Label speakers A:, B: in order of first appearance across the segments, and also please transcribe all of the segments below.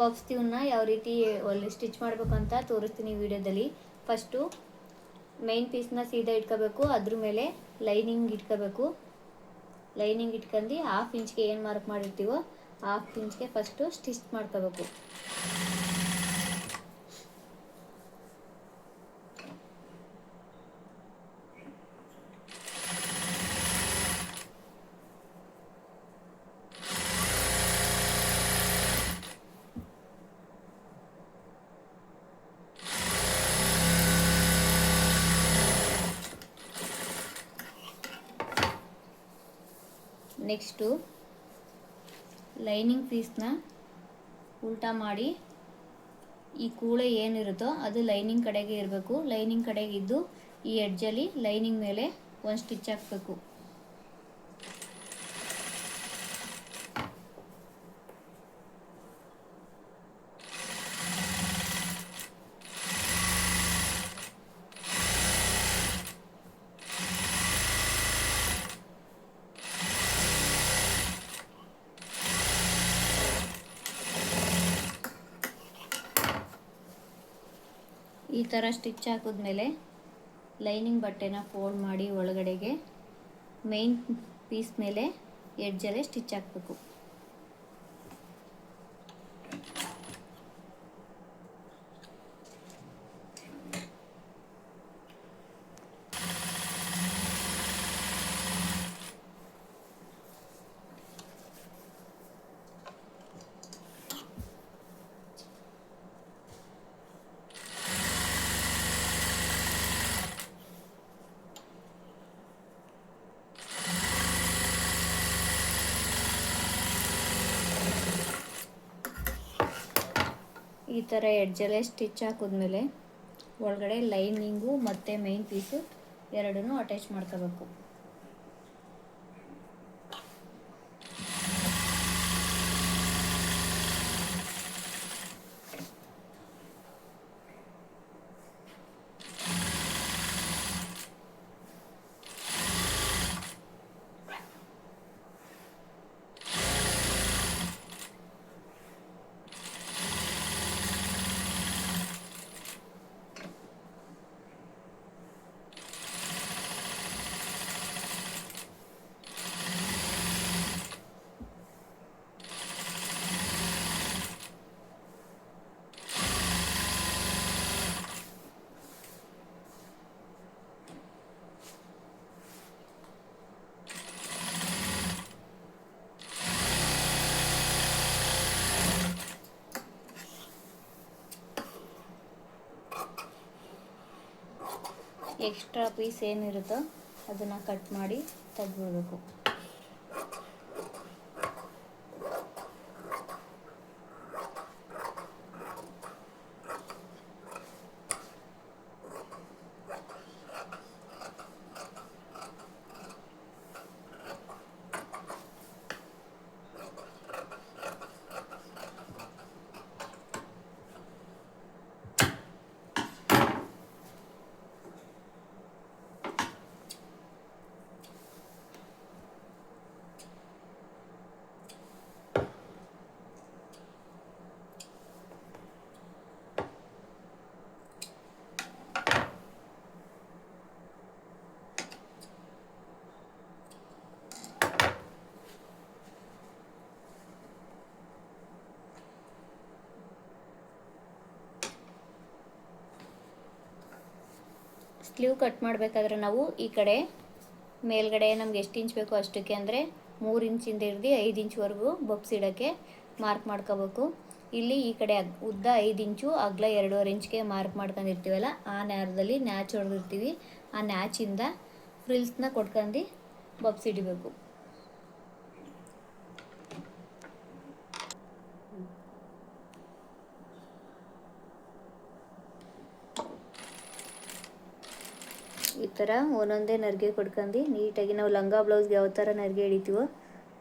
A: ಬಬ್ಸ್ ಇವನ್ನ ಯಾವ ರೀತಿ ಸ್ಟಿಚ್ ಮಾಡಬೇಕು ಅಂತ ತೋರಿಸ್ತೀನಿ ವಿಡಿಯೋದಲ್ಲಿ. ಫಸ್ಟು ಮೈನ್ ಪೀಸ್ನ ಸೀದಾ ಇಟ್ಕೋಬೇಕು, ಅದ್ರ ಮೇಲೆ ಲೈನಿಂಗ್ ಇಟ್ಕೋಬೇಕು. ಲೈನಿಂಗ್ ಇಟ್ಕೊಂಡು 1/2 ಇಂಚ್ಗೆ ಏನು ಮಾರ್ಕ್ ಮಾಡಿರ್ತೀವೋ 1/2 ಇಂಚ್ಗೆ ಫಸ್ಟು ಸ್ಟಿಚ್ ಮಾಡ್ಕೋಬೇಕು. ನೆಕ್ಸ್ಟು ಲೈನಿಂಗ್ ಪೀಸ್ನ ಉಲ್ಟಾ ಮಾಡಿ ಈ ಕೂಳೆ ಏನಿರುತ್ತೋ ಅದು ಲೈನಿಂಗ್ ಕಡೆಗೆ ಇರಬೇಕು. ಲೈನಿಂಗ್ ಕಡೆಗೆ ಇದ್ದು ಈ ಎಡ್ಜಲ್ಲಿ ಲೈನಿಂಗ್ ಮೇಲೆ ಒಂದು ಸ್ಟಿಚ್ ಹಾಕಬೇಕು. ಈ ಥರ ಸ್ಟಿಚ್ ಹಾಕಿದ್ಮೇಲೆ ಲೈನಿಂಗ್ ಬಟ್ಟೆನ ಫೋಲ್ಡ್ ಮಾಡಿ ಒಳಗಡೆಗೆ ಮೇನ್ ಪೀಸ್ ಮೇಲೆ ಎಡ್ಜಲ್ಲೇ ಸ್ಟಿಚ್ ಹಾಕಬೇಕು. ಈ ಥರ ಎಡ್ಜಲ್ಲೇ ಸ್ಟಿಚ್ ಹಾಕಿದ್ಮೇಲೆ ಒಳಗಡೆ ಲೈನಿಂಗು ಮತ್ತು ಮೈನ್ ಪೀಸು ಎರಡನ್ನೂ ಅಟ್ಯಾಚ್ ಮಾಡ್ಕೋಬೇಕು. ಎಕ್ಸ್ಟ್ರಾ ಪೀಸ್ ಏನಿರುತ್ತೋ ಅದನ್ನು ಕಟ್ ಮಾಡಿ ತೆಗೆದುಬಿಡಬೇಕು. ಸ್ಲೀವ್ ಕಟ್ ಮಾಡಬೇಕಾದ್ರೆ ನಾವು ಈ ಕಡೆ ಮೇಲ್ಗಡೆ ನಮ್ಗೆ ಎಷ್ಟು ಇಂಚ್ ಬೇಕೋ ಅಷ್ಟಕ್ಕೆ, ಅಂದರೆ 3 ಇಂಚಿಂದ ಹಿಡ್ದು 5 ಇಂಚ್ವರೆಗೂ ಬಬ್ಸ್ ಇಡೋಕ್ಕೆ ಮಾರ್ಕ್ ಮಾಡ್ಕೋಬೇಕು. ಇಲ್ಲಿ ಈ ಕಡೆ ಉದ್ದ 5 ಇಂಚು ಅಗಲ 2.5 ಇಂಚ್ಗೆ ಮಾರ್ಕ್ ಮಾಡ್ಕೊಂಡಿರ್ತೀವಲ್ಲ ಆ ನ್ಯಾರದಲ್ಲಿ ನ್ಯಾಚ್ ಹೊಡೆದಿರ್ತೀವಿ. ಆ ನ್ಯಾಚಿಂದ ಫ್ರಿಲ್ಸ್ನ ಕೊಟ್ಕೊಂಡು ಬಬ್ಸ್ ಹಿಡಿಬೇಕು. ಈ ಥರ ಒಂದೊಂದೇ ನರಿಗೆ ಕೊಡ್ಕೊಂಡು ನೀಟಾಗಿ ನಾವು ಲಂಗ ಬ್ಲೌಸ್ಗೆ ಯಾವ ಥರ ನರಿಗೆ ಹಿಡಿತೀವೋ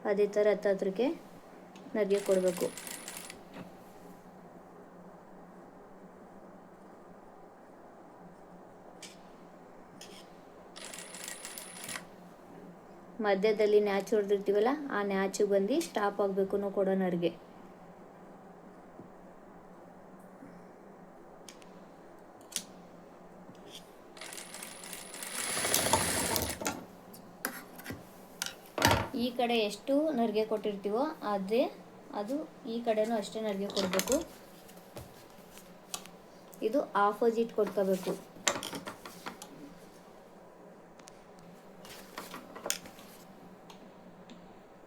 A: ಅದೇ ಥರ ಹತ್ರಕ್ಕೆ ನರಿಗೆ ಕೊಡಬೇಕು. ಮಧ್ಯದಲ್ಲಿ ನ್ಯಾಚ್ ಹೊಡೆದಿರ್ತೀವಲ್ಲ ಆ ನ್ಯಾಚಿಗೆ ಬಂದು ಸ್ಟಾಪ್ ಆಗಬೇಕು ನಾವು ಕೊಡೋ ನರಿಗೆ. ಈ ಕಡೆ ಎಷ್ಟು ನರಿಗೆ ಕೊಟ್ಟಿರ್ತೀವೋ ಅದು ಈ ಕಡೆನೂ ಅಷ್ಟೇ ನರಿಗೆ ಕೊಡಬೇಕು. ಇದು ಆಪೋಸಿಟ್ ಕೊಡ್ಕೋಬೇಕು.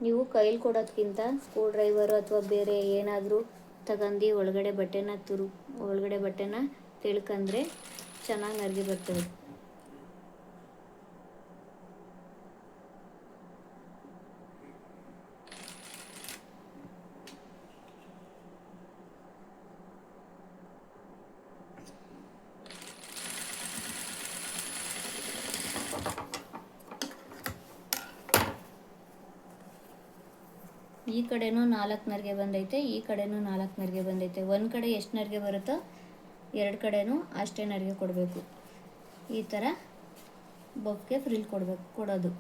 A: ನೀವು ಕೈಲಿ ಕೊಡೋದ್ಕಿಂತ ಸ್ಕ್ರೂ ಡ್ರೈವರು ಅಥವಾ ಬೇರೆ ಏನಾದರೂ ತಗೊಂಡು ಒಳಗಡೆ ಬಟ್ಟೆನ ತಿಳ್ಕೊಂಡ್ರೆ ಚೆನ್ನಾಗಿ ನರಿಗೆ ಬರ್ತದೆ. ಈ ಕಡೆನೂ 4 ನರಿಗೆ ಬಂದೈತೆ, ಈ ಕಡೆನೂ 4 ನರಿಗೆ ಬಂದೈತೆ. ಒಂದು ಕಡೆ ಎಷ್ಟು ನರಿಗೆ ಬರುತ್ತೋ 2 ಕಡೆನೂ ಅಷ್ಟೇ ನರಿಗೆ ಕೊಡಬೇಕು. ಈ ಥರ ಬೊಕ್ಕೆ ಫ್ರಿಲ್ ಕೊಡೋದು.